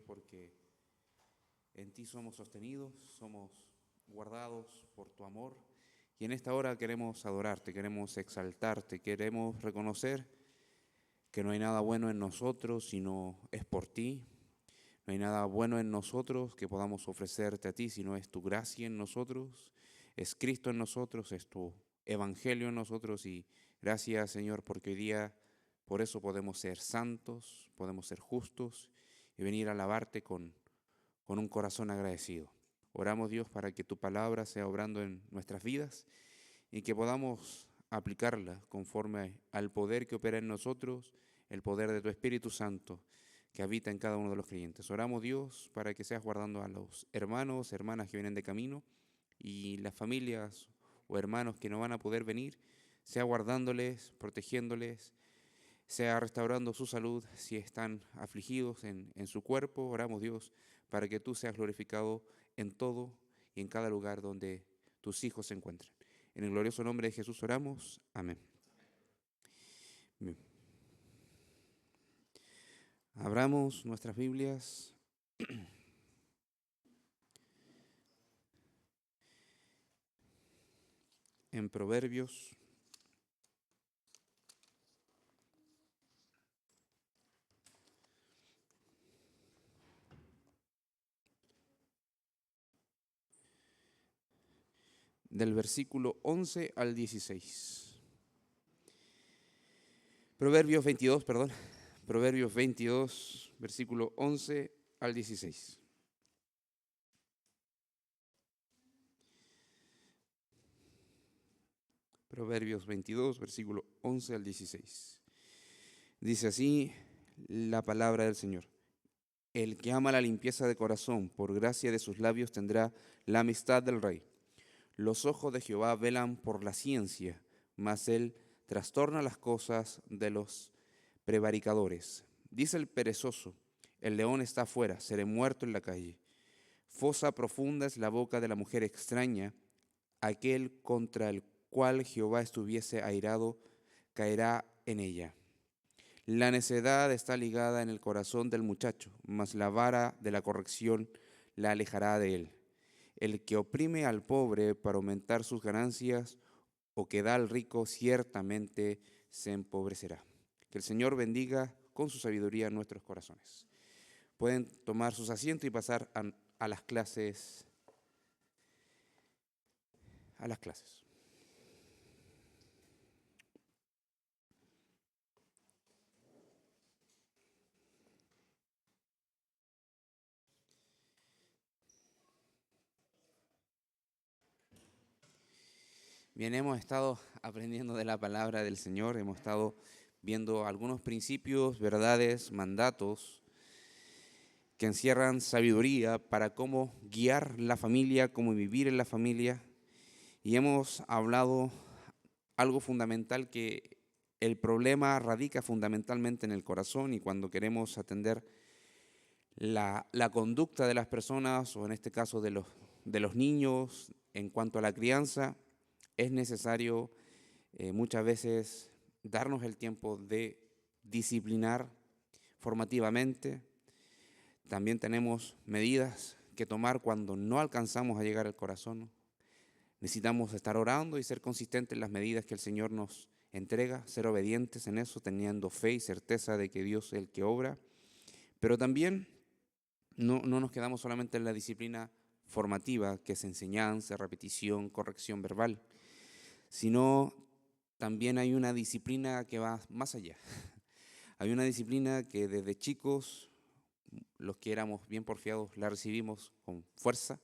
porque en ti somos sostenidos, somos guardados por tu amor. Y en esta hora queremos adorarte, queremos exaltarte, queremos reconocer que no hay nada bueno en nosotros, sino es por ti. No hay nada bueno en nosotros que podamos ofrecerte a ti, sino es tu gracia en nosotros, es Cristo en nosotros, es tu evangelio en nosotros. Y gracias, Señor, porque hoy día por eso podemos ser santos, podemos ser justos y venir a alabarte con un corazón agradecido. Oramos, Dios, para que tu palabra sea obrando en nuestras vidas y que podamos aplicarla conforme al poder que opera en nosotros, el poder de tu Espíritu Santo que habita en cada uno de los creyentes. Oramos, Dios, para que seas guardando a los hermanos, hermanas que vienen de camino y las familias o hermanos que no van a poder venir, sea guardándoles, protegiéndoles, sea restaurando su salud si están afligidos en su cuerpo. Oramos, Dios, para que tú seas glorificado en todo y en cada lugar donde tus hijos se encuentren. En el glorioso nombre de Jesús oramos. Amén. Bien. Abramos nuestras Biblias en Proverbios. Del versículo 11 al 16. Proverbios 22, perdón. Proverbios 22, versículo 11 al 16. Proverbios 22, versículo 11 al 16. Dice así la palabra del Señor. El que ama la limpieza de corazón, por gracia de sus labios tendrá la amistad del rey. Los ojos de Jehová velan por la ciencia, mas él trastorna las cosas de los prevaricadores. Dice el perezoso, el león está afuera, seré muerto en la calle. Fosa profunda es la boca de la mujer extraña, aquel contra el cual Jehová estuviese airado, caerá en ella. La necedad está ligada en el corazón del muchacho, mas la vara de la corrección la alejará de él. El que oprime al pobre para aumentar sus ganancias o que da al rico ciertamente se empobrecerá. Que el Señor bendiga con su sabiduría nuestros corazones. Pueden tomar sus asientos y pasar a las clases. A las clases. Bien, hemos estado aprendiendo de la palabra del Señor, hemos estado viendo algunos principios, verdades, mandatos que encierran sabiduría para cómo guiar la familia, cómo vivir en la familia. Y hemos hablado algo fundamental, que el problema radica fundamentalmente en el corazón, y cuando queremos atender la conducta de las personas, o en este caso de los niños, en cuanto a la crianza, es necesario muchas veces darnos el tiempo de disciplinar formativamente. También tenemos medidas que tomar cuando no alcanzamos a llegar al corazón. Necesitamos estar orando y ser consistentes en las medidas que el Señor nos entrega, ser obedientes en eso, teniendo fe y certeza de que Dios es el que obra. Pero también no nos quedamos solamente en la disciplina formativa, que es enseñanza, repetición, corrección verbal, sino también hay una disciplina que va más allá. Hay una disciplina que desde chicos, los que éramos bien porfiados, la recibimos con fuerza,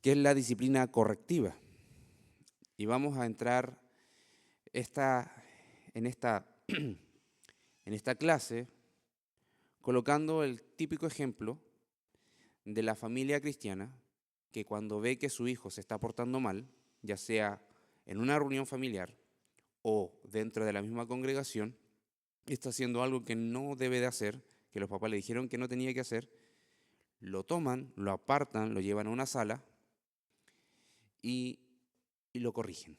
que es la disciplina correctiva. Y vamos a entrar en esta clase colocando el típico ejemplo de la familia cristiana que cuando ve que su hijo se está portando mal, ya sea en una reunión familiar o dentro de la misma congregación, está haciendo algo que no debe de hacer, que los papás le dijeron que no tenía que hacer, lo toman, lo apartan, lo llevan a una sala y lo corrigen.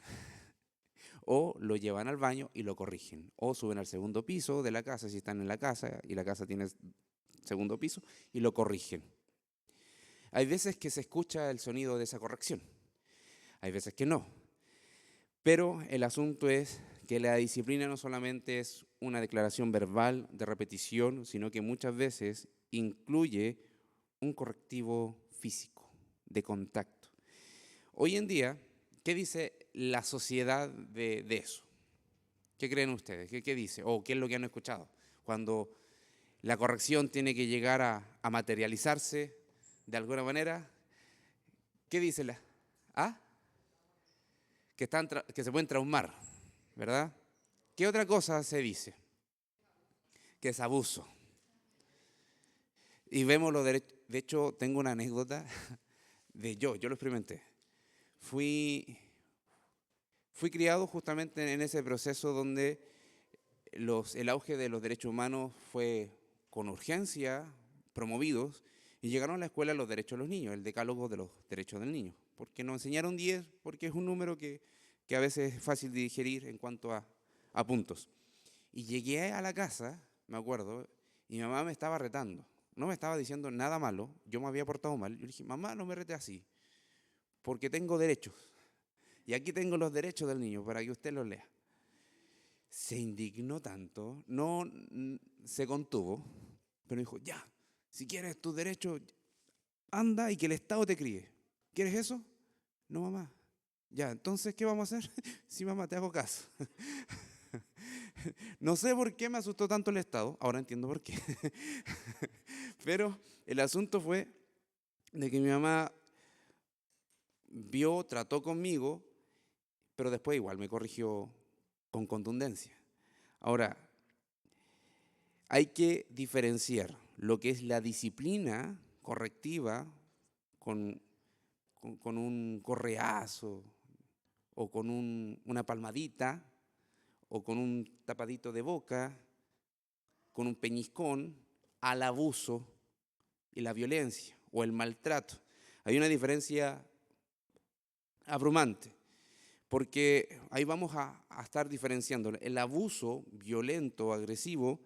O lo llevan al baño y lo corrigen. O suben al segundo piso de la casa si están en la casa y la casa tiene segundo piso, y lo corrigen. Hay veces que se escucha el sonido de esa corrección, hay veces que no. Pero el asunto es que la disciplina no solamente es una declaración verbal de repetición, sino que muchas veces incluye un correctivo físico, de contacto. Hoy en día, ¿qué dice la sociedad de eso? ¿Qué creen ustedes? ¿Qué dice? ¿O qué es lo que han escuchado? Cuando la corrección tiene que llegar a materializarse de alguna manera, ¿qué dice la? ¿Ah? Que se pueden traumar, ¿verdad? ¿Qué otra cosa se dice? Que es abuso. Y vemos los derechos. De hecho, tengo una anécdota de yo lo experimenté. Fui criado justamente en ese proceso donde el auge de los derechos humanos fue con urgencia promovidos y llegaron a la escuela los derechos de los niños, el decálogo de los derechos del niño. Porque nos enseñaron 10, porque es un número que a veces es fácil de digerir en cuanto a puntos. Y llegué a la casa, me acuerdo, y mi mamá me estaba retando. No me estaba diciendo nada malo, yo me había portado mal. Yo le dije, mamá, no me rete así, porque tengo derechos. Y aquí tengo los derechos del niño para que usted los lea. Se indignó tanto, no se contuvo, pero dijo, ya, si quieres tus derechos, anda y que el Estado te críe. ¿Quieres eso? No, mamá. Ya, entonces, ¿qué vamos a hacer? Sí, mamá, te hago caso. No sé por qué me asustó tanto el Estado, ahora entiendo por qué. Pero el asunto fue de que mi mamá trató conmigo, pero después igual me corrigió con contundencia. Ahora, hay que diferenciar lo que es la disciplina correctiva con un correazo o con una palmadita o con un tapadito de boca, con un peñiscón, al abuso y la violencia o el maltrato. Hay una diferencia abrumante, porque ahí vamos a estar diferenciando. El abuso violento, agresivo,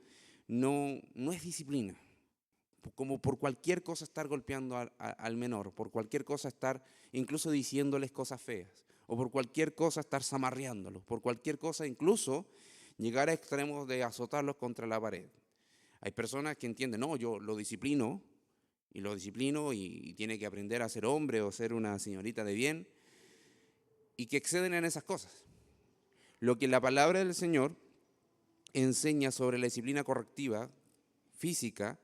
no es disciplina. Como por cualquier cosa estar golpeando al menor, por cualquier cosa estar incluso diciéndoles cosas feas, o por cualquier cosa estar zamarreándolos, por cualquier cosa incluso llegar a extremos de azotarlos contra la pared. Hay personas que entienden, no, yo lo disciplino y tiene que aprender a ser hombre o ser una señorita de bien, y que exceden en esas cosas. Lo que la palabra del Señor enseña sobre la disciplina correctiva física,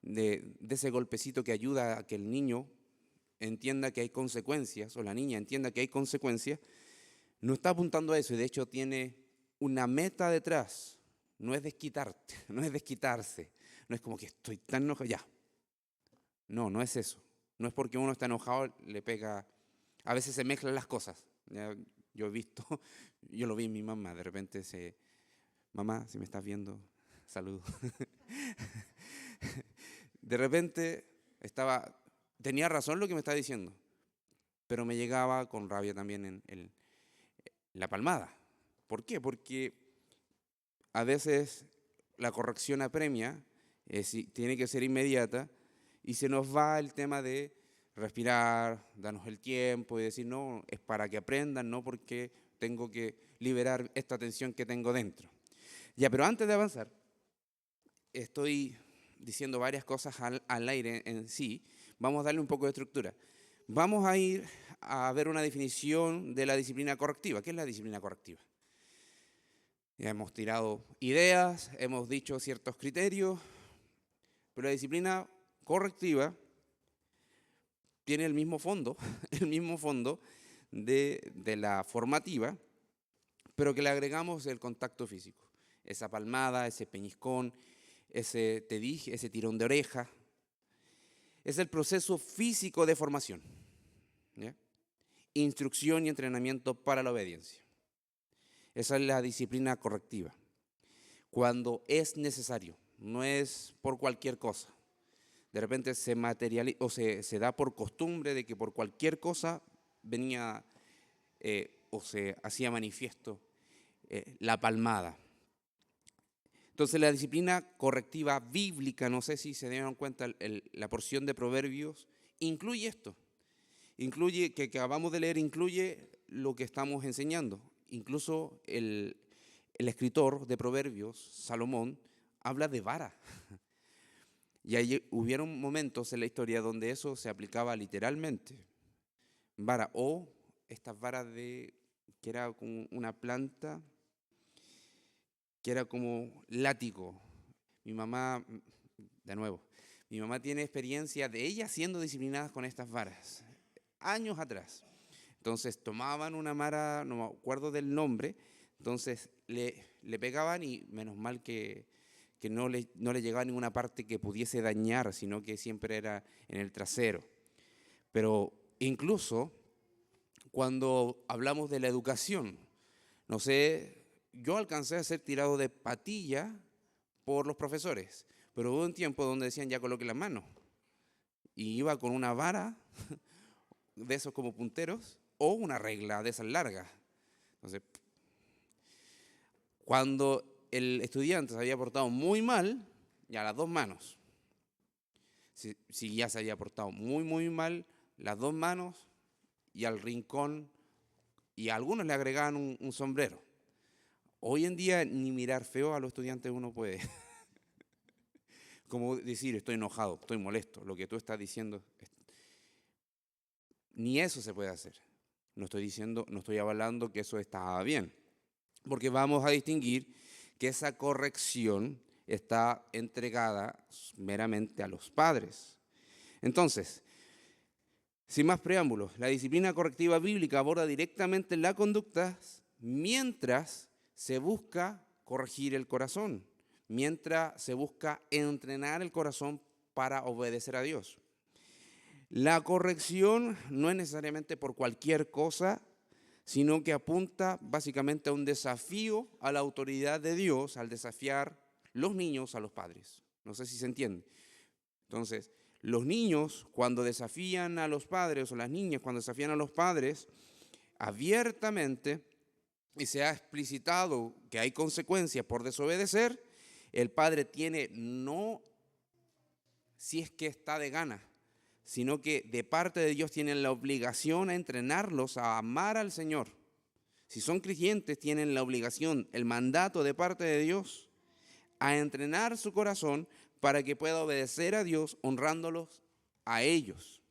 de ese golpecito que ayuda a que el niño entienda que hay consecuencias, o la niña entienda que hay consecuencias, no está apuntando a eso, y de hecho tiene una meta detrás. No es desquitarte, no es desquitarse, no es como que estoy tan enojado, ya. No es eso. No es porque uno está enojado, le pega. A veces se mezclan las cosas. Ya, yo he visto, yo lo vi en mi mamá, de repente mamá, si me estás viendo, saludos. De repente tenía razón lo que me estaba diciendo, pero me llegaba con rabia también en la palmada. ¿Por qué? Porque a veces la corrección apremia, tiene que ser inmediata, y se nos va el tema de respirar, darnos el tiempo y decir, no, es para que aprendan, no porque tengo que liberar esta tensión que tengo dentro. Ya, pero antes de avanzar, estoy diciendo varias cosas al aire en sí. Vamos a darle un poco de estructura. Vamos a ir a ver una definición de la disciplina correctiva. ¿Qué es la disciplina correctiva? Ya hemos tirado ideas, hemos dicho ciertos criterios, pero la disciplina correctiva tiene el mismo fondo, el mismo fondo de la formativa, pero que le agregamos el contacto físico. Esa palmada, ese peñiscón, ese te dije, ese tirón de oreja. Es el proceso físico de formación. ¿Ya? Instrucción y entrenamiento para la obediencia. Esa es la disciplina correctiva. Cuando es necesario, no es por cualquier cosa. De repente se materializa o se da por costumbre de que por cualquier cosa venía o se hacía manifiesto la palmada. Entonces la disciplina correctiva bíblica, no sé si se dieron cuenta, la porción de Proverbios, incluye esto. Incluye, que acabamos de leer, incluye lo que estamos enseñando. Incluso el escritor de Proverbios, Salomón, habla de vara. Y ahí hubieron momentos en la historia donde eso se aplicaba literalmente. Vara, o estas varas que era como una planta, que era como látigo. Mi mamá, de nuevo, mi mamá tiene experiencia de ella siendo disciplinadas con estas varas, años atrás. Entonces tomaban una vara, no me acuerdo del nombre, entonces le pegaban y menos mal que no le llegaba a ninguna parte que pudiese dañar, sino que siempre era en el trasero. Pero incluso cuando hablamos de la educación, no sé, yo alcancé a ser tirado de patilla por los profesores, pero hubo un tiempo donde decían ya coloque las manos y iba con una vara de esos como punteros o una regla de esas largas. Entonces, cuando el estudiante se había portado muy mal, ya las dos manos. Si ya se había portado muy, muy mal, las dos manos y al rincón, y a algunos le agregaban un sombrero. Hoy en día ni mirar feo a los estudiantes uno puede. Como decir, estoy enojado, estoy molesto, lo que tú estás diciendo, ni eso se puede hacer. No estoy diciendo, no estoy avalando que eso estaba bien, porque vamos a distinguir que esa corrección está entregada meramente a los padres. Entonces, sin más preámbulos, la disciplina correctiva bíblica aborda directamente la conducta mientras se busca corregir el corazón, mientras se busca entrenar el corazón para obedecer a Dios. La corrección no es necesariamente por cualquier cosa, sino que apunta básicamente a un desafío a la autoridad de Dios al desafiar los niños a los padres. No sé si se entiende. Entonces, los niños cuando desafían a los padres, o las niñas cuando desafían a los padres, abiertamente, y se ha explicitado que hay consecuencias por desobedecer, el padre tiene, no si es que está de gana, sino que de parte de Dios tienen la obligación a entrenarlos a amar al Señor. Si son creyentes, tienen la obligación, el mandato de parte de Dios, a entrenar su corazón para que pueda obedecer a Dios, honrándolos a ellos.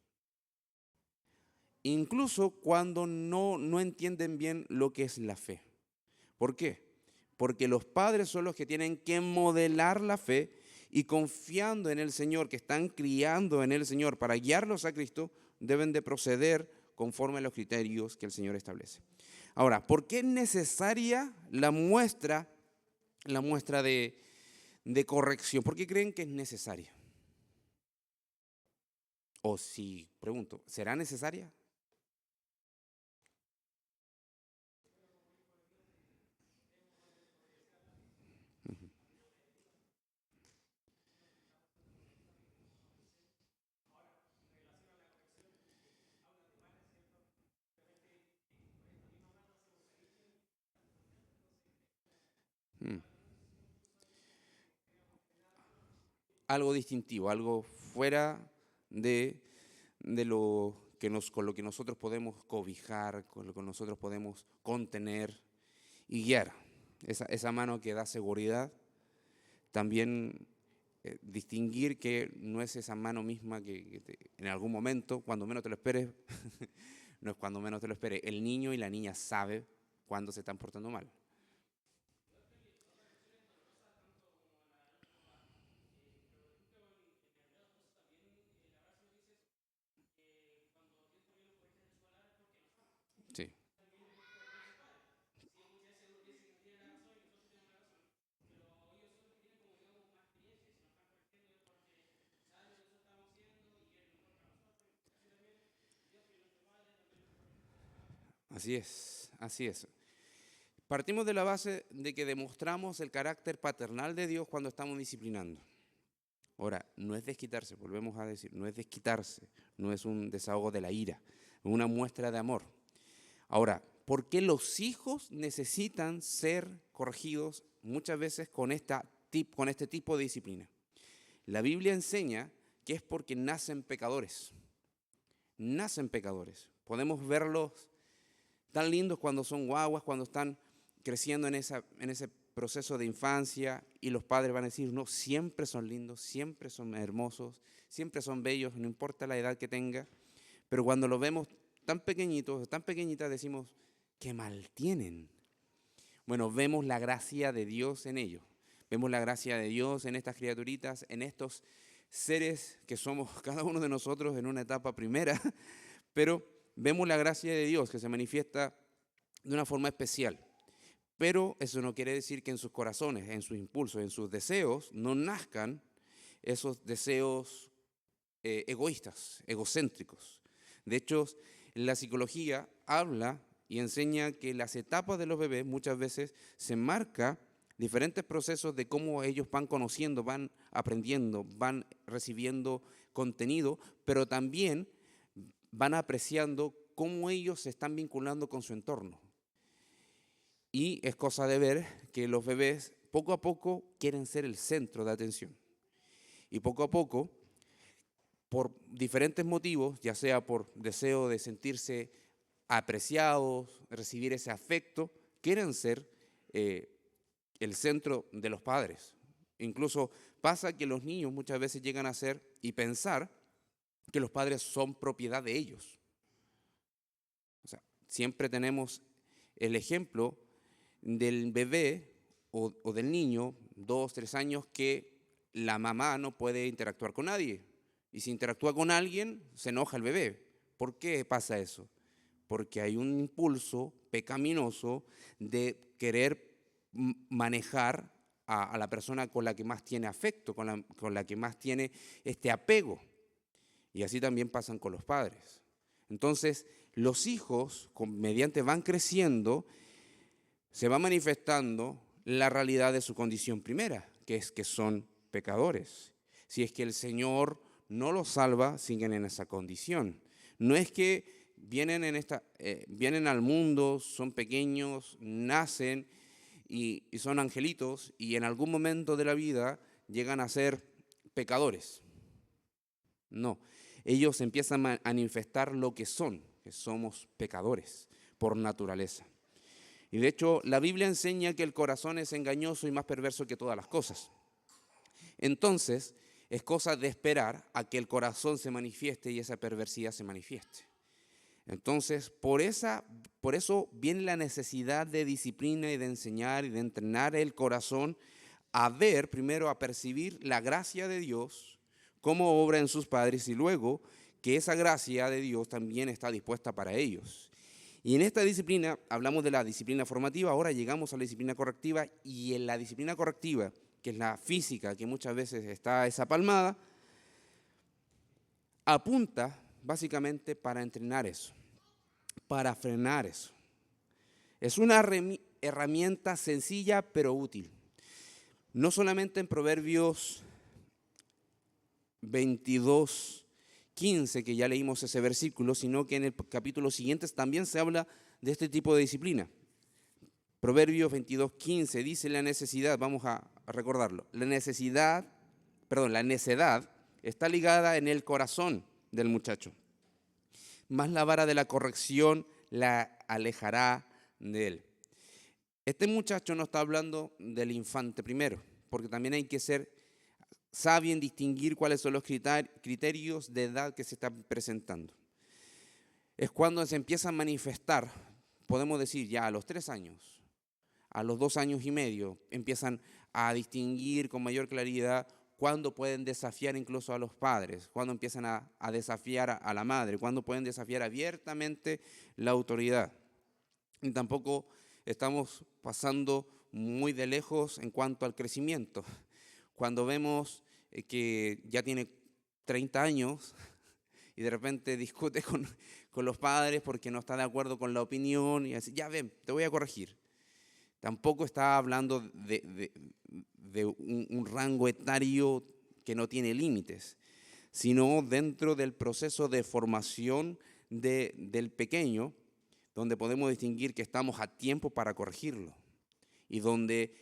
Incluso cuando no entienden bien lo que es la fe. ¿Por qué? Porque los padres son los que tienen que modelar la fe y confiando en el Señor, que están criando en el Señor para guiarlos a Cristo, deben de proceder conforme a los criterios que el Señor establece. Ahora, ¿por qué es necesaria la muestra de corrección? ¿Por qué creen que es necesaria? O si, pregunto, ¿será necesaria? Mm. Algo distintivo, algo fuera de lo que con lo que nosotros podemos cobijar, con lo que nosotros podemos contener y guiar. Esa mano que da seguridad, también distinguir que no es esa mano misma que en algún momento, cuando menos te lo esperes, no es cuando menos te lo esperes. El niño y la niña saben cuando se están portando mal. Sí. Así es, así es. Partimos de la base de que demostramos el carácter paternal de Dios cuando estamos disciplinando. Ahora, no es desquitarse, volvemos a decir, no es desquitarse, no es un desahogo de la ira, es una muestra de amor. Ahora, ¿por qué los hijos necesitan ser corregidos muchas veces con esta con este tipo de disciplina? La Biblia enseña que es porque nacen pecadores. Nacen pecadores. Podemos verlos tan lindos cuando son guaguas, cuando están creciendo en ese proceso de infancia, y los padres van a decir, no, siempre son lindos, siempre son hermosos, siempre son bellos, no importa la edad que tenga. Pero cuando los vemos tan pequeñitos, tan pequeñitas, decimos, qué mal tienen. Bueno, vemos la gracia de Dios en ellos. Vemos la gracia de Dios en estas criaturitas, en estos seres que somos cada uno de nosotros en una etapa primera, pero vemos la gracia de Dios que se manifiesta de una forma especial. Pero eso no quiere decir que en sus corazones, en sus impulsos, en sus deseos, no nazcan esos deseos egoístas, egocéntricos. De hecho, la psicología habla y enseña que las etapas de los bebés muchas veces se marca diferentes procesos de cómo ellos van conociendo, van aprendiendo, van recibiendo contenido, pero también van apreciando cómo ellos se están vinculando con su entorno. Y es cosa de ver que los bebés poco a poco quieren ser el centro de atención. Y poco a poco, por diferentes motivos, ya sea por deseo de sentirse apreciados, recibir ese afecto, quieren ser el centro de los padres. Incluso pasa que los niños muchas veces llegan a ser y pensar que los padres son propiedad de ellos. O sea, siempre tenemos el ejemplo del bebé o del niño, 2, 3 años, que la mamá no puede interactuar con nadie. Y si interactúa con alguien, se enoja el bebé. ¿Por qué pasa eso? Porque hay un impulso pecaminoso de querer manejar a la persona con la que más tiene afecto, con la que más tiene este apego. Y así también pasan con los padres. Entonces, los hijos, mediante van creciendo, se va manifestando la realidad de su condición primera, que es que son pecadores. Si es que el Señor no los salva, siguen en esa condición. No es que vienen al mundo, son pequeños, nacen y son angelitos, y en algún momento de la vida llegan a ser pecadores. No, ellos empiezan a manifestar lo que son, que somos pecadores por naturaleza. Y de hecho, la Biblia enseña que el corazón es engañoso y más perverso que todas las cosas. Entonces, es cosa de esperar a que el corazón se manifieste y esa perversidad se manifieste. Entonces, por eso viene la necesidad de disciplina y de enseñar y de entrenar el corazón a ver, primero a percibir la gracia de Dios, cómo obra en sus padres, y luego que esa gracia de Dios también está dispuesta para ellos. Y en esta disciplina, hablamos de la disciplina formativa, ahora llegamos a la disciplina correctiva, y en la disciplina correctiva, que es la física, que muchas veces está desapalmada, apunta básicamente para entrenar eso, para frenar eso. Es una herramienta sencilla pero útil. No solamente en Proverbios 22:15, que ya leímos ese versículo, sino que en el capítulo siguiente también se habla de este tipo de disciplina. Proverbios 22:15 dice la necesidad, vamos a recordarlo, la necedad está ligada en el corazón del muchacho, mas la vara de la corrección la alejará de él. Este muchacho no está hablando del infante primero, porque también hay que ser sabio en distinguir cuáles son los criterios de edad que se están presentando. Es cuando se empieza a manifestar, podemos decir ya a los 3 años, a los 2 años y medio, empiezan a distinguir con mayor claridad cuándo pueden desafiar incluso a los padres, cuándo empiezan a desafiar a la madre, cuándo pueden desafiar abiertamente la autoridad. Y tampoco estamos pasando muy de lejos en cuanto al crecimiento. Cuando vemos que ya tiene 30 años y de repente discute con los padres porque no está de acuerdo con la opinión y así, ya ven, te voy a corregir. Tampoco está hablando de un rango etario que no tiene límites, sino dentro del proceso de formación del pequeño, donde podemos distinguir que estamos a tiempo para corregirlo y donde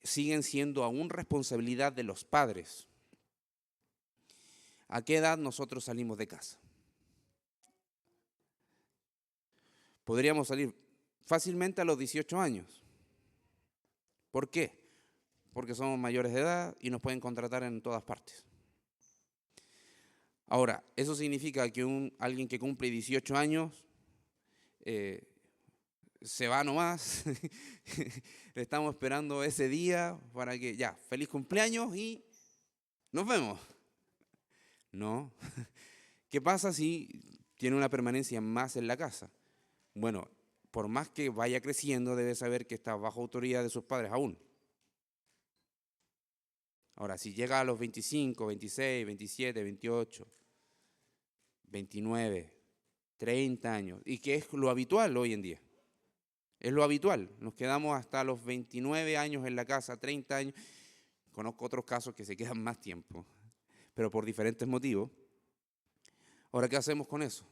siguen siendo aún responsabilidad de los padres. ¿A qué edad nosotros salimos de casa? Podríamos salir fácilmente a los 18 años. ¿Por qué? Porque somos mayores de edad y nos pueden contratar en todas partes. Ahora, eso significa que alguien que cumple 18 años se va nomás. Le estamos esperando ese día para que ya, feliz cumpleaños y nos vemos. No. ¿Qué pasa si tiene una permanencia más en la casa? Bueno, por más que vaya creciendo, debe saber que está bajo autoridad de sus padres aún. Ahora, si llega a los 25, 26, 27, 28, 29, 30 años, y que es lo habitual hoy en día, es lo habitual, nos quedamos hasta los 29 años en la casa, 30 años, conozco otros casos que se quedan más tiempo, pero por diferentes motivos. Ahora, ¿qué hacemos con eso?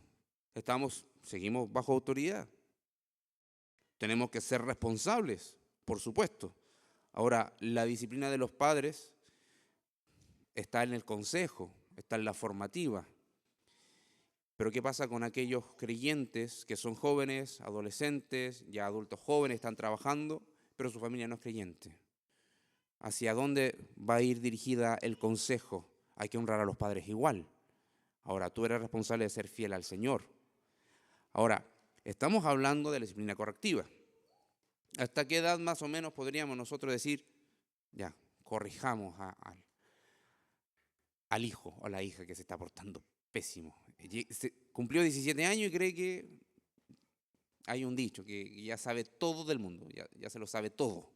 Seguimos bajo autoridad. Tenemos que ser responsables, por supuesto. Ahora, la disciplina de los padres está en el consejo, está en la formativa. Pero ¿qué pasa con aquellos creyentes que son jóvenes, adolescentes, ya adultos jóvenes, están trabajando, pero su familia no es creyente? ¿Hacia dónde va a ir dirigida el consejo? Hay que honrar a los padres igual. Ahora, tú eres responsable de ser fiel al Señor. Ahora, estamos hablando de la disciplina correctiva. ¿Hasta qué edad más o menos podríamos nosotros decir, ya, corrijamos al hijo o la hija que se está portando pésimo? Cumplió 17 años y cree que hay un dicho, que ya sabe todo del mundo, ya se lo sabe todo.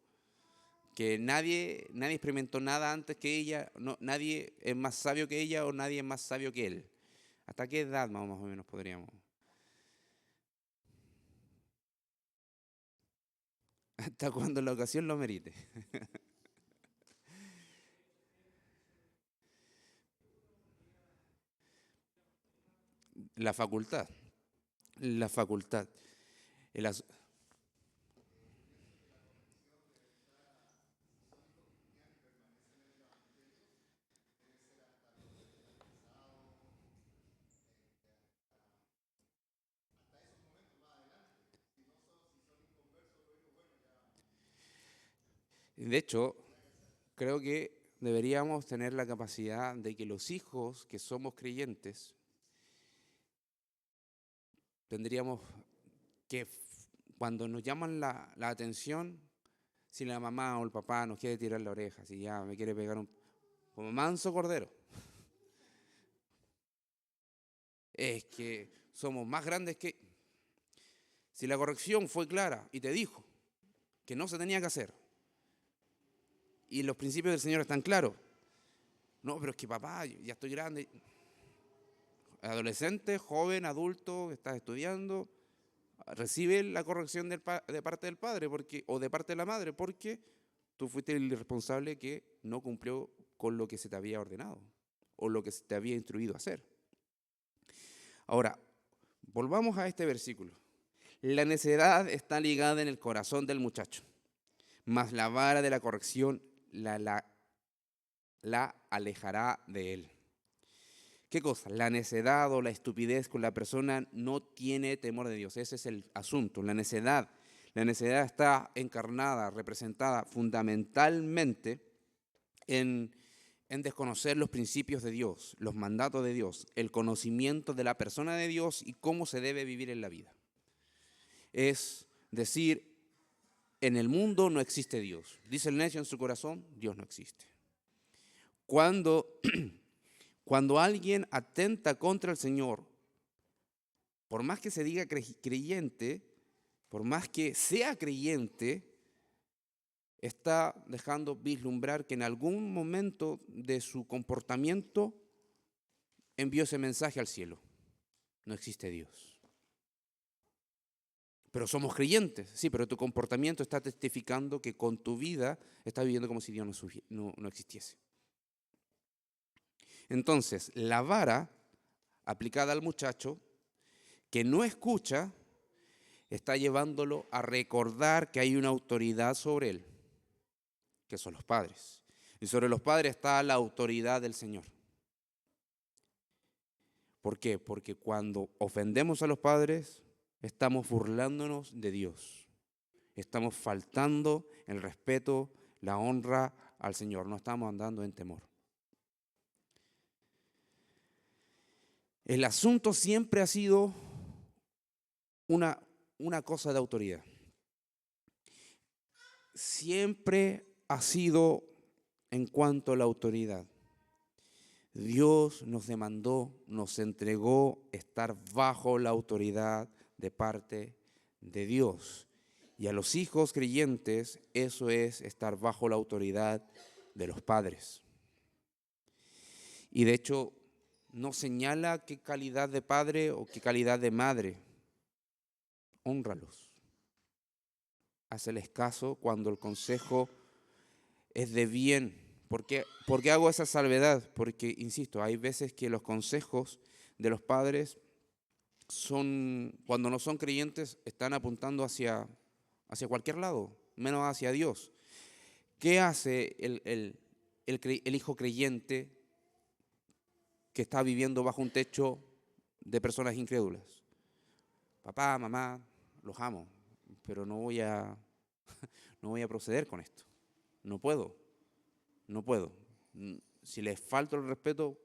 Que nadie experimentó nada antes que ella, no, nadie es más sabio que ella o nadie es más sabio que él. ¿Hasta qué edad más o menos podríamos? Hasta cuando la ocasión lo merite. La facultad. La facultad. El De hecho, creo que deberíamos tener la capacidad de que los hijos que somos creyentes tendríamos que, cuando nos llaman la atención, si la mamá o el papá nos quiere tirar la oreja, si ya me quiere pegar como manso cordero, es que somos más grandes que... Si la corrección fue clara y te dijo que no se tenía que hacer, y los principios del Señor están claros, no, pero es que papá, ya estoy grande, adolescente, joven, adulto, estás estudiando, recibe la corrección de parte del padre o de parte de la madre, porque tú fuiste el irresponsable que no cumplió con lo que se te había ordenado o lo que se te había instruido a hacer. Ahora, volvamos a este versículo. La necedad está ligada en el corazón del muchacho, mas la vara de la corrección la alejará de él. ¿Qué cosa? La necedad o la estupidez con la persona no tiene temor de Dios. Ese es el asunto. La necedad está encarnada, representada fundamentalmente en desconocer los principios de Dios, los mandatos de Dios, el conocimiento de la persona de Dios y cómo se debe vivir en la vida. Es decir, en el mundo no existe Dios. Dice el necio en su corazón, Dios no existe. Cuando alguien atenta contra el Señor, por más que se diga creyente, por más que sea creyente, está dejando vislumbrar que en algún momento de su comportamiento envió ese mensaje al cielo. No existe Dios. Pero somos creyentes, sí, pero tu comportamiento está testificando que con tu vida estás viviendo como si Dios no existiese. Entonces, la vara aplicada al muchacho que no escucha está llevándolo a recordar que hay una autoridad sobre él. que son los padres. Y sobre los padres está la autoridad del Señor. ¿Por qué? Porque cuando ofendemos a los padres, estamos burlándonos de Dios. Estamos faltando el respeto, la honra al Señor. No estamos andando en temor. El asunto siempre ha sido una cosa de autoridad. Siempre ha sido en cuanto a la autoridad. Dios nos demandó, nos entregó estar bajo la autoridad de parte de Dios. Y a los hijos creyentes eso es estar bajo la autoridad de los padres. Y de hecho no señala qué calidad de padre o qué calidad de madre. Hónralos. Háceles caso cuando el consejo es de bien. ¿Por qué hago esa salvedad? Porque, insisto, hay veces que los consejos de los padres cuando no son creyentes, están apuntando hacia cualquier lado, menos hacia Dios. ¿Qué hace el hijo creyente que está viviendo bajo un techo de personas incrédulas? Papá, mamá, los amo, pero no voy a proceder con esto. No puedo. Si les falto el respeto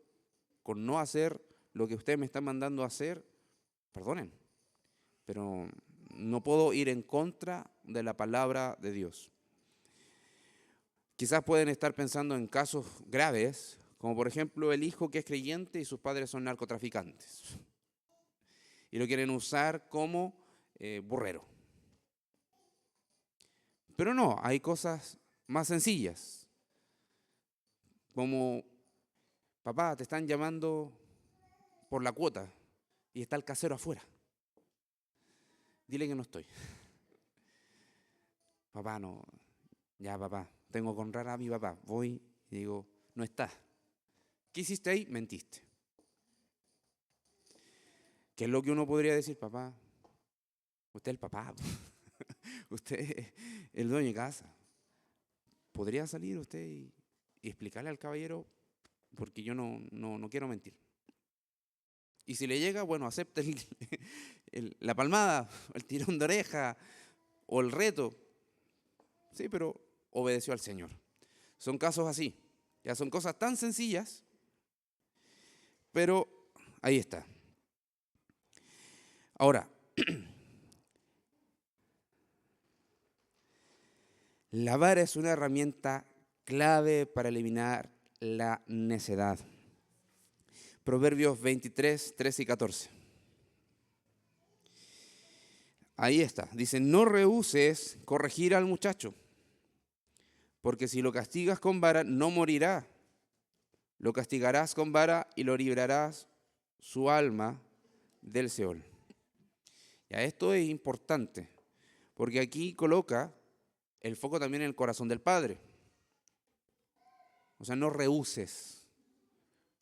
con no hacer lo que ustedes me están mandando a hacer, perdonen, pero no puedo ir en contra de la palabra de Dios. Quizás pueden estar pensando en casos graves, como por ejemplo el hijo que es creyente y sus padres son narcotraficantes y lo quieren usar como burrero. Pero no, hay cosas más sencillas, como: papá, te están llamando por la cuota y está el casero afuera. Dile que no estoy. Papá, no. Ya, papá, tengo que honrar a mi papá. Voy y digo: no está. ¿Qué hiciste ahí? Mentiste. ¿Qué es lo que uno podría decir? Papá, usted es el papá. Usted es el dueño de casa. ¿Podría salir usted y explicarle al caballero? Porque yo no quiero mentir. Y si le llega, bueno, acepte la palmada, el tirón de oreja o el reto. Sí, pero obedeció al Señor. Son casos así. Ya son cosas tan sencillas, pero ahí está. Ahora, la vara es una herramienta clave para eliminar la necedad. Proverbios 23, 13 y 14. Ahí está. Dice: no rehúses corregir al muchacho, porque si lo castigas con vara, no morirá. Lo castigarás con vara y lo librarás su alma del Seol. Ya, esto es importante, porque aquí coloca el foco también en el corazón del padre. O sea, no rehuses.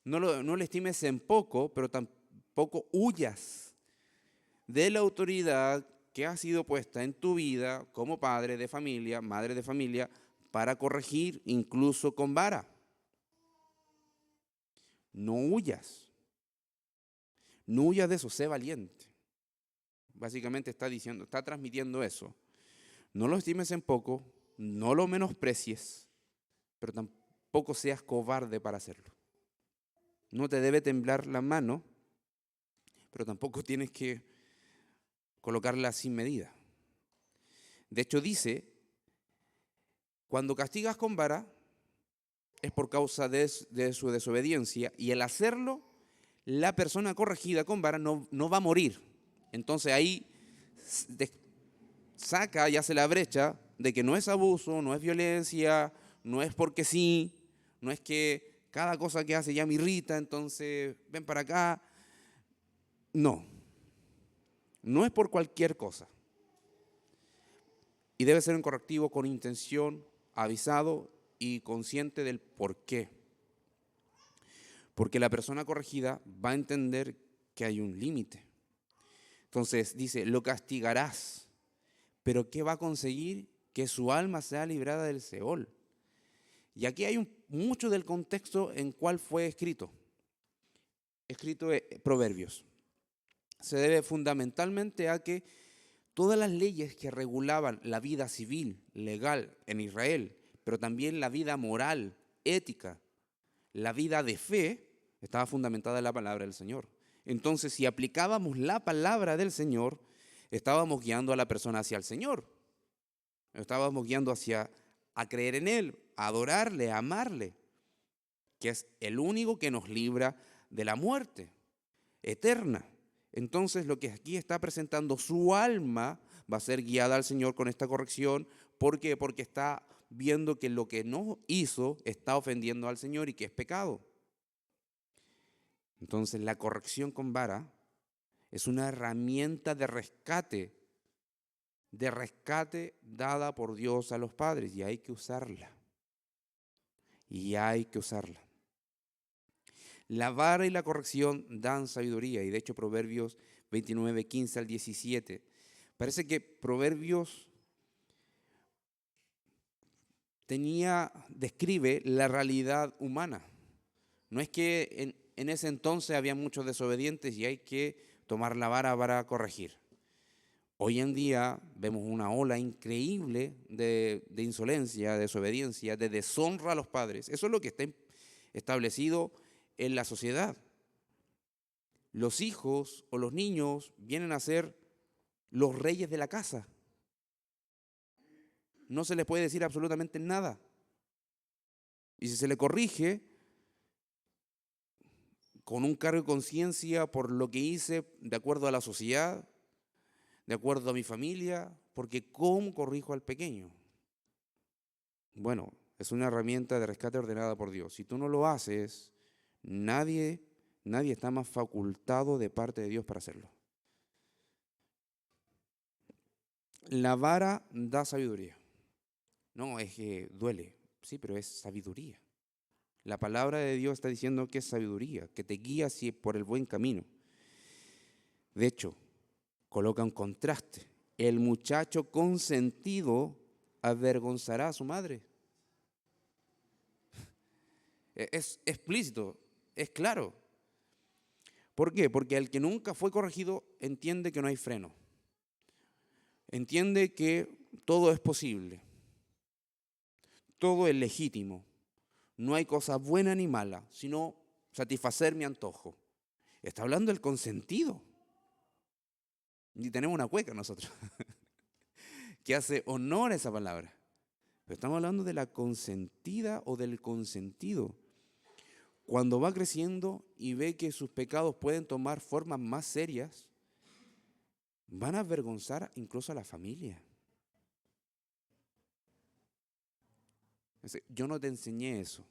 No le estimes en poco, pero tampoco huyas de la autoridad que ha sido puesta en tu vida como padre de familia, madre de familia, para corregir incluso con vara. No huyas. No huyas de eso, sé valiente. Básicamente está transmitiendo eso. No lo estimes en poco, no lo menosprecies, pero tampoco seas cobarde para hacerlo. No te debe temblar la mano, pero tampoco tienes que colocarla sin medida. De hecho, dice: cuando castigas con vara, es por causa de su desobediencia, y al hacerlo, la persona corregida con vara no va a morir. Entonces ahí saca y hace la brecha de que no es abuso, no es violencia, no es porque sí, no es que cada cosa que hace ya me irrita, entonces ven para acá. No es por cualquier cosa. Y debe ser un correctivo con intención, avisado y consciente del por qué. Porque la persona corregida va a entender que hay un límite. Entonces dice: lo castigarás. ¿Pero qué va a conseguir? Que su alma sea librada del Seol. Y aquí hay mucho del contexto en cual fue escrito. Proverbios. Se debe fundamentalmente a que todas las leyes que regulaban la vida civil, legal en Israel, pero también la vida moral, ética, la vida de fe, estaba fundamentada en la palabra del Señor. Entonces, si aplicábamos la palabra del Señor, estábamos guiando a la persona hacia el Señor. Estábamos guiando a creer en Él, a adorarle, a amarle, que es el único que nos libra de la muerte eterna. Entonces, lo que aquí está presentando, su alma va a ser guiada al Señor con esta corrección. ¿Por qué? Porque está viendo que lo que no hizo está ofendiendo al Señor y que es pecado. Entonces, la corrección con vara es una herramienta de rescate dada por Dios a los padres, y hay que usarla. La vara y la corrección dan sabiduría, y de hecho Proverbios 29, 15 al 17. Parece que Proverbios describe la realidad humana. No es que en ese entonces había muchos desobedientes y hay que tomar la vara para corregir. Hoy en día vemos una ola increíble de insolencia, de desobediencia, de deshonra a los padres. Eso es lo que está establecido en la sociedad. Los hijos o los niños vienen a ser los reyes de la casa. No se les puede decir absolutamente nada. Y si se le corrige con un cargo de conciencia por lo que hice de acuerdo a la sociedad, de acuerdo a mi familia, porque ¿cómo corrijo al pequeño? Bueno, es una herramienta de rescate ordenada por Dios. Si tú no lo haces, nadie está más facultado de parte de Dios para hacerlo. La vara da sabiduría. No, es que duele. Sí, pero es sabiduría. La palabra de Dios está diciendo que es sabiduría, que te guía por el buen camino. De hecho, coloca un contraste. El muchacho consentido avergonzará a su madre. Es explícito, es claro. ¿Por qué? Porque el que nunca fue corregido entiende que no hay freno. Entiende que todo es posible. Todo es legítimo. No hay cosa buena ni mala, sino satisfacer mi antojo. Está hablando del consentido. Y tenemos una cueca nosotros que hace honor a esa palabra. Pero estamos hablando de la consentida o del consentido. Cuando va creciendo y ve que sus pecados pueden tomar formas más serias, van a avergonzar incluso a la familia. Yo no te enseñé eso.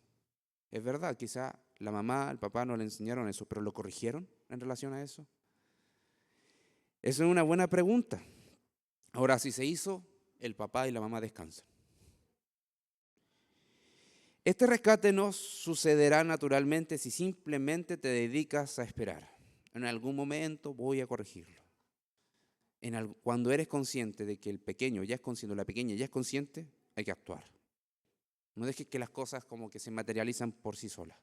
Es verdad, quizá la mamá, el papá no le enseñaron eso, pero ¿lo corrigieron en relación a eso? Esa es una buena pregunta. Ahora, si se hizo, el papá y la mamá descansan. Este rescate no sucederá naturalmente si simplemente te dedicas a esperar. En algún momento voy a corregirlo. Cuando eres consciente de que el pequeño ya es consciente, o la pequeña ya es consciente, hay que actuar. No dejes que las cosas como que se materializan por sí solas.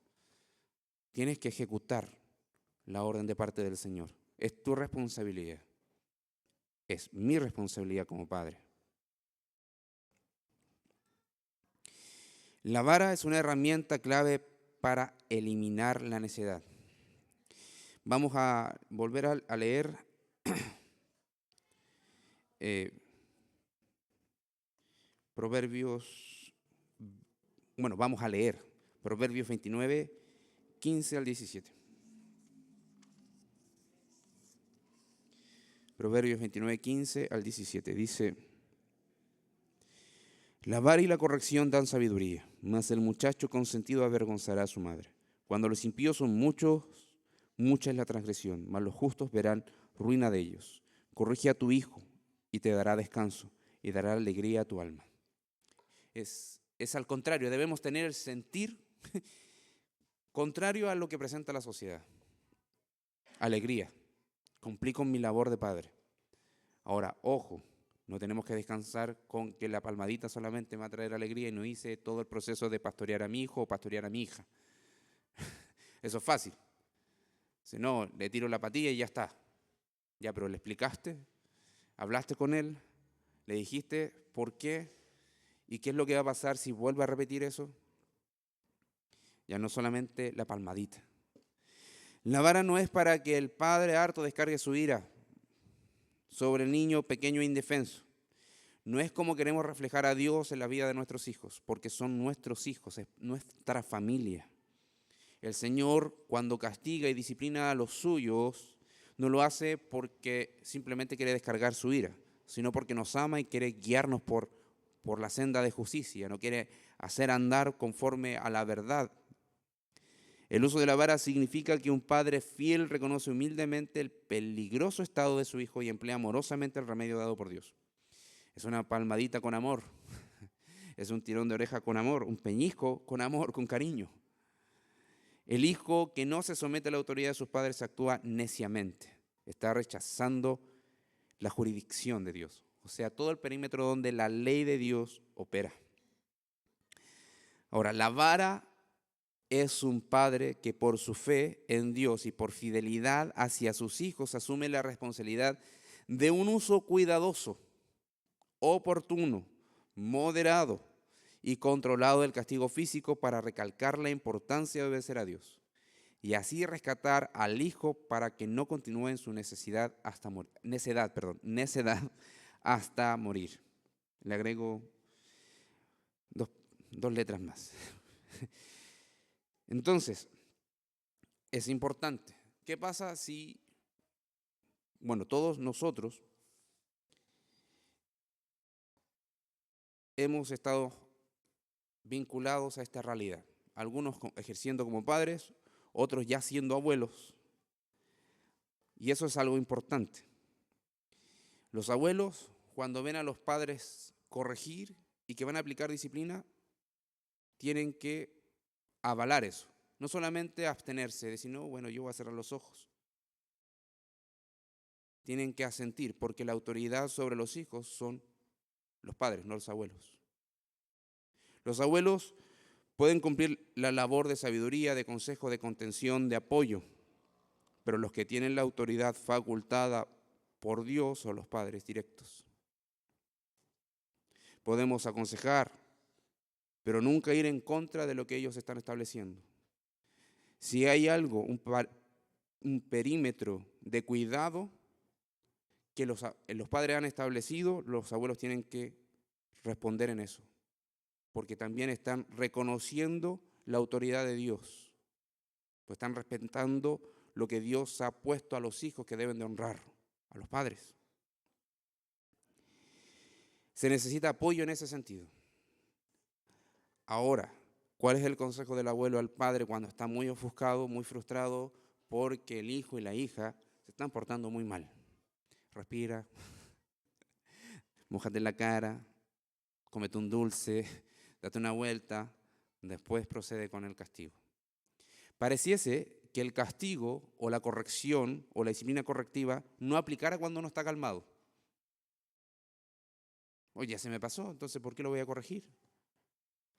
Tienes que ejecutar la orden de parte del Señor. Es tu responsabilidad. Es mi responsabilidad como padre. La vara es una herramienta clave para eliminar la necedad. Vamos a volver a leer Proverbios, vamos a leer Proverbios 29, 15 al 17. Proverbios 29, 15 al 17. Dice: la vara y la corrección dan sabiduría, mas el muchacho consentido avergonzará a su madre. Cuando los impíos son muchos, mucha es la transgresión, mas los justos verán ruina de ellos. Corrige a tu hijo y te dará descanso y dará alegría a tu alma. Es al contrario, debemos tener el sentir contrario a lo que presenta la sociedad. Alegría, cumplí con mi labor de padre. Ahora, ojo, No tenemos que descansar con que la palmadita solamente me va a traer alegría y no hice todo el proceso de pastorear a mi hijo o pastorear a mi hija. Eso es fácil. Si no, le tiro la patilla y ya está. Ya, pero ¿le explicaste? ¿Hablaste con él? ¿Le dijiste por qué? ¿Y qué es lo que va a pasar si vuelve a repetir eso? Ya no solamente la palmadita. La vara no es para que el padre harto descargue su ira sobre el niño pequeño e indefenso. No es como queremos reflejar a Dios en la vida de nuestros hijos, porque son nuestros hijos, es nuestra familia. El Señor, cuando castiga y disciplina a los suyos, no lo hace porque simplemente quiere descargar su ira, sino porque nos ama y quiere guiarnos por la senda de justicia, no quiere hacer andar conforme a la verdad. El uso de la vara significa que un padre fiel reconoce humildemente el peligroso estado de su hijo y emplea amorosamente el remedio dado por Dios. Es una palmadita con amor, es un tirón de oreja con amor, un peñisco con amor, con cariño. El hijo que no se somete a la autoridad de sus padres actúa neciamente, está rechazando la jurisdicción de Dios, o sea, todo el perímetro donde la ley de Dios opera. Ahora, la vara es un padre que por su fe en Dios y por fidelidad hacia sus hijos asume la responsabilidad de un uso cuidadoso, oportuno, moderado y controlado del castigo físico para recalcar la importancia de obedecer a Dios y así rescatar al hijo para que no continúe en su necedad hasta morir. Le agrego dos letras más. Entonces, es importante. ¿Qué pasa si, todos nosotros hemos estado vinculados a esta realidad? Algunos ejerciendo como padres, otros ya siendo abuelos. Y eso es algo importante. Los abuelos, cuando ven a los padres corregir y que van a aplicar disciplina, tienen que avalar eso. No solamente abstenerse, decir, no, yo voy a cerrar los ojos. Tienen que asentir, porque la autoridad sobre los hijos son los padres, no los abuelos. Los abuelos pueden cumplir la labor de sabiduría, de consejo, de contención, de apoyo, pero los que tienen la autoridad facultada por Dios son los padres directos. Podemos aconsejar, pero nunca ir en contra de lo que ellos están estableciendo. Si hay algo, un perímetro de cuidado que los padres han establecido, los abuelos tienen que responder en eso, porque también están reconociendo la autoridad de Dios, pues están respetando lo que Dios ha puesto a los hijos que deben de honrar, a los padres. Se necesita apoyo en ese sentido. Ahora, ¿cuál es el consejo del abuelo al padre cuando está muy ofuscado, muy frustrado, porque el hijo y la hija se están portando muy mal? Respira, mójate la cara, cómete un dulce, date una vuelta, después procede con el castigo. Pareciese que el castigo o la corrección o la disciplina correctiva no aplicara cuando uno está calmado. Oye, ya se me pasó, entonces ¿por qué lo voy a corregir?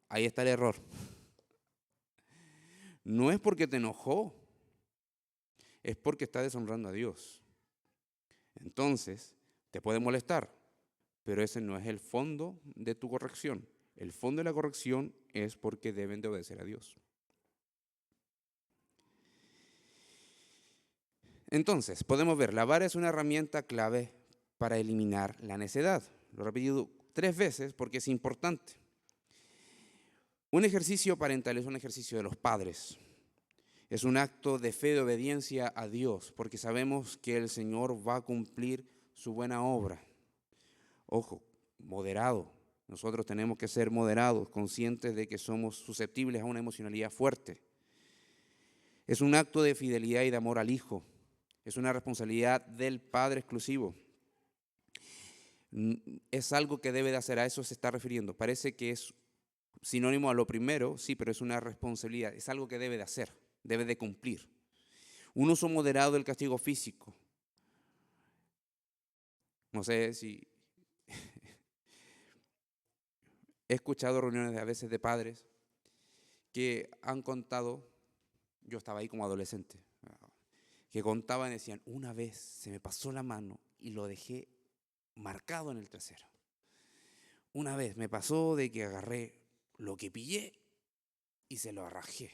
Ahí está el error. No es porque te enojó, es porque está deshonrando a Dios. Entonces, te puede molestar, pero ese no es el fondo de tu corrección. El fondo de la corrección es porque deben de obedecer a Dios. Entonces, podemos ver, la vara es una herramienta clave para eliminar la necedad. Lo he repetido 3 veces porque es importante. Un ejercicio parental es un ejercicio de los padres. Es un acto de fe, de obediencia a Dios, porque sabemos que el Señor va a cumplir su buena obra. Ojo, moderado. Nosotros tenemos que ser moderados, conscientes de que somos susceptibles a una emocionalidad fuerte. Es un acto de fidelidad y de amor al Hijo. Es una responsabilidad del Padre exclusivo. Es algo que debe de hacer, a eso se está refiriendo. Parece que es sinónimo a lo primero, sí, pero es una responsabilidad. Es algo que debe de hacer, debe de cumplir. Un uso moderado del castigo físico. No sé si he escuchado reuniones a veces de padres que han contado, yo estaba ahí como adolescente, que contaban y decían, una vez se me pasó la mano y lo dejé marcado en el trasero. Una vez me pasó de que agarré lo que pillé y se lo arrajé.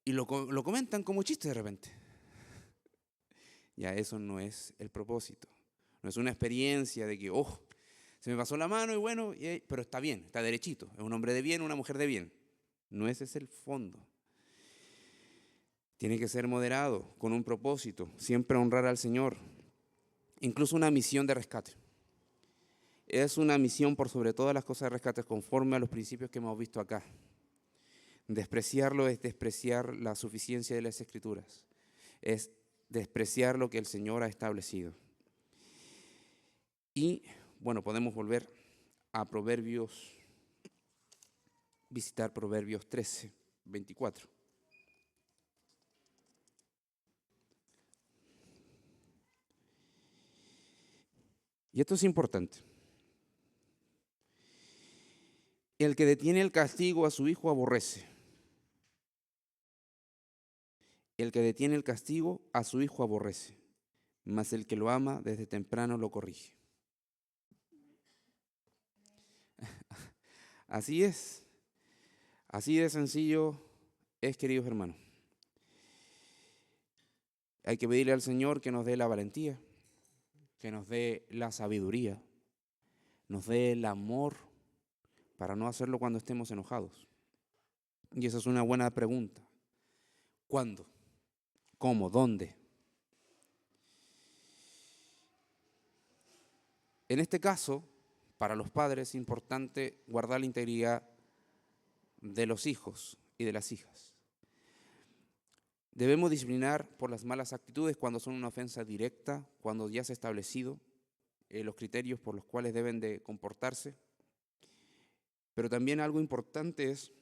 Y lo comentan como chiste de repente. Ya, eso no es el propósito. No es una experiencia de que, oh, se me pasó la mano y bueno, pero está bien, está derechito. Es un hombre de bien, una mujer de bien. No ese es el fondo. Tiene que ser moderado, con un propósito, siempre honrar al Señor. Incluso una misión de rescate. Es una misión por sobre todas las cosas de rescate conforme a los principios que hemos visto acá. Despreciarlo es despreciar la suficiencia de las Escrituras. Es despreciar lo que el Señor ha establecido. Y, bueno, podemos volver a Proverbios, visitar Proverbios 13, 24. Y esto es importante. El que detiene el castigo a su hijo aborrece. El que detiene el castigo a su hijo aborrece, mas el que lo ama desde temprano lo corrige. Así es. Así de sencillo es, queridos hermanos. Hay que pedirle al Señor que nos dé la valentía, que nos dé la sabiduría, nos dé el amor para no hacerlo cuando estemos enojados. Y esa es una buena pregunta. ¿Cuándo? ¿Cómo? ¿Dónde? En este caso, para los padres es importante guardar la integridad de los hijos y de las hijas. Debemos disciplinar por las malas actitudes cuando son una ofensa directa, cuando ya se ha establecido los criterios por los cuales deben de comportarse. Pero también algo importante es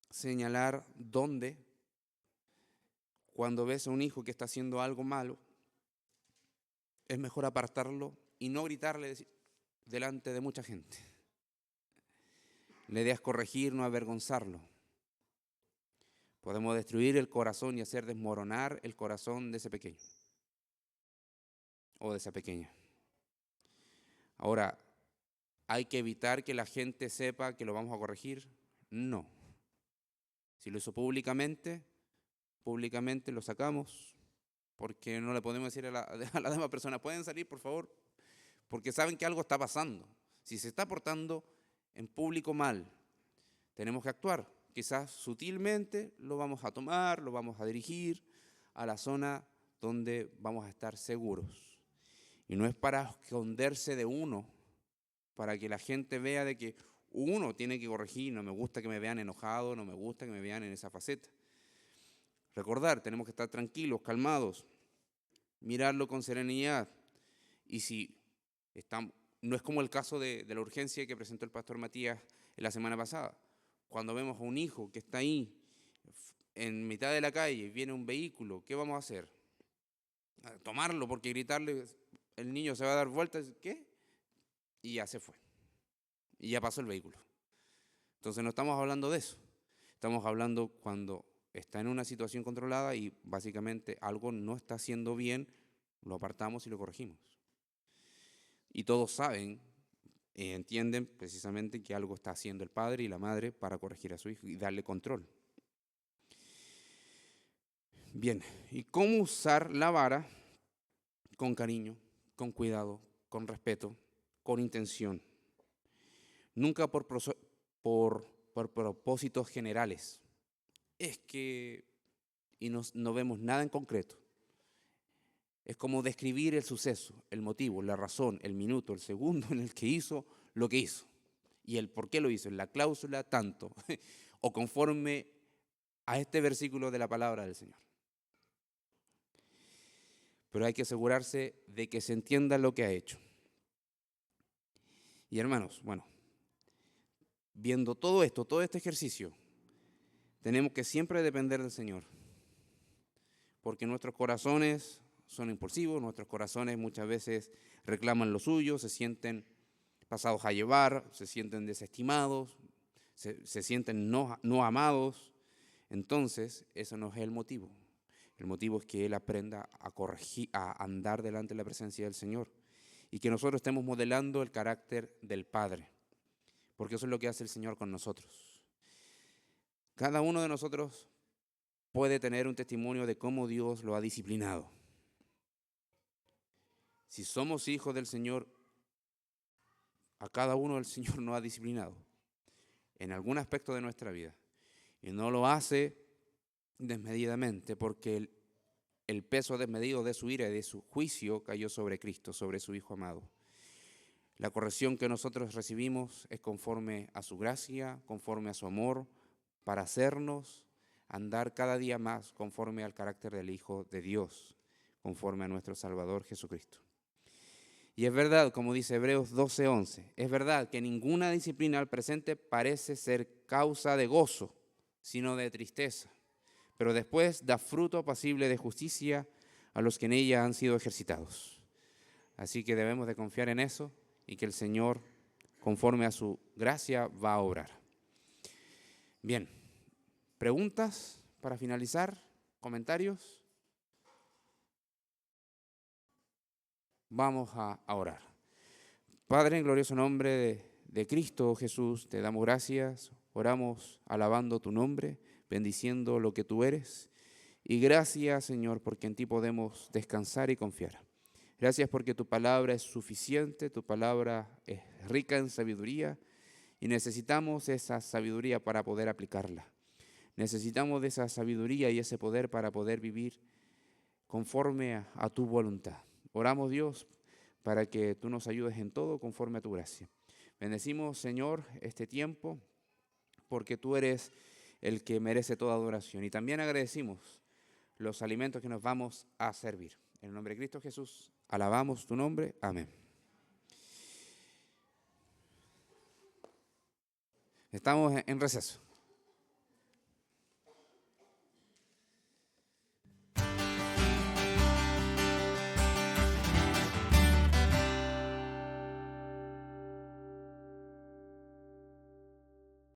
señalar dónde, cuando ves a un hijo que está haciendo algo malo, es mejor apartarlo y no gritarle delante de mucha gente. La idea es corregir, no avergonzarlo. Podemos destruir el corazón y hacer desmoronar el corazón de ese pequeño o de esa pequeña. Ahora, ¿hay que evitar que la gente sepa que lo vamos a corregir? No. Si lo hizo públicamente lo sacamos, porque no le podemos decir a la demás persona, ¿pueden salir, por favor? Porque saben que algo está pasando. Si se está portando en público mal, tenemos que actuar. Quizás sutilmente lo vamos a tomar, lo vamos a dirigir a la zona donde vamos a estar seguros. Y no es para esconderse de uno, para que la gente vea de que uno tiene que corregir, no me gusta que me vean enojado, no me gusta que me vean en esa faceta. Recordar, tenemos que estar tranquilos, calmados, mirarlo con serenidad. Y si estamos, no es como el caso de la urgencia que presentó el pastor Matías la semana pasada. Cuando vemos a un hijo que está ahí, en mitad de la calle, viene un vehículo, ¿qué vamos a hacer? Tomarlo, porque gritarle, el niño se va a dar vueltas, ¿qué? Y ya se fue. Y ya pasó el vehículo. Entonces no estamos hablando de eso. Estamos hablando cuando está en una situación controlada y básicamente algo no está haciendo bien, lo apartamos y lo corregimos. Y todos saben y entienden precisamente que algo está haciendo el padre y la madre para corregir a su hijo y darle control. Bien, ¿y cómo usar la vara? Con cariño, con cuidado, con respeto, con intención. Nunca por propósitos generales. Es que, y no vemos nada en concreto. Es como describir el suceso, el motivo, la razón, el minuto, el segundo en el que hizo lo que hizo. Y el por qué lo hizo, en la cláusula tanto, o conforme a este versículo de la palabra del Señor. Pero hay que asegurarse de que se entienda lo que ha hecho. Y hermanos, bueno, viendo todo esto, todo este ejercicio, tenemos que siempre depender del Señor. Porque nuestros corazones son impulsivos, nuestros corazones muchas veces reclaman lo suyo, se sienten pasados a llevar, se sienten desestimados, se sienten no amados. Entonces, eso no es el motivo. El motivo es que él aprenda a corregir, a andar delante de la presencia del Señor y que nosotros estemos modelando el carácter del Padre, porque eso es lo que hace el Señor con nosotros. Cada uno de nosotros puede tener un testimonio de cómo Dios lo ha disciplinado. Si somos hijos del Señor, a cada uno el Señor nos ha disciplinado en algún aspecto de nuestra vida. Y no lo hace desmedidamente, porque el peso desmedido de su ira y de su juicio cayó sobre Cristo, sobre su Hijo amado. La corrección que nosotros recibimos es conforme a su gracia, conforme a su amor, para hacernos andar cada día más conforme al carácter del Hijo de Dios, conforme a nuestro Salvador Jesucristo. Y es verdad, como dice Hebreos 12:11, es verdad que ninguna disciplina al presente parece ser causa de gozo, sino de tristeza, pero después da fruto apacible de justicia a los que en ella han sido ejercitados. Así que debemos de confiar en eso y que el Señor, conforme a su gracia, va a obrar. Bien, ¿preguntas para finalizar? ¿Comentarios? Vamos a orar. Padre, en glorioso nombre de Cristo Jesús, te damos gracias, oramos alabando tu nombre, bendiciendo lo que tú eres. Y gracias, Señor, porque en ti podemos descansar y confiar. Gracias porque tu palabra es suficiente, tu palabra es rica en sabiduría y necesitamos esa sabiduría para poder aplicarla. Necesitamos de esa sabiduría y ese poder para poder vivir conforme a tu voluntad. Oramos, Dios, para que tú nos ayudes en todo conforme a tu gracia. Bendecimos, Señor, este tiempo, porque tú eres el que merece toda adoración. Y también agradecimos los alimentos que nos vamos a servir. En el nombre de Cristo Jesús, alabamos tu nombre. Amén. Estamos en receso.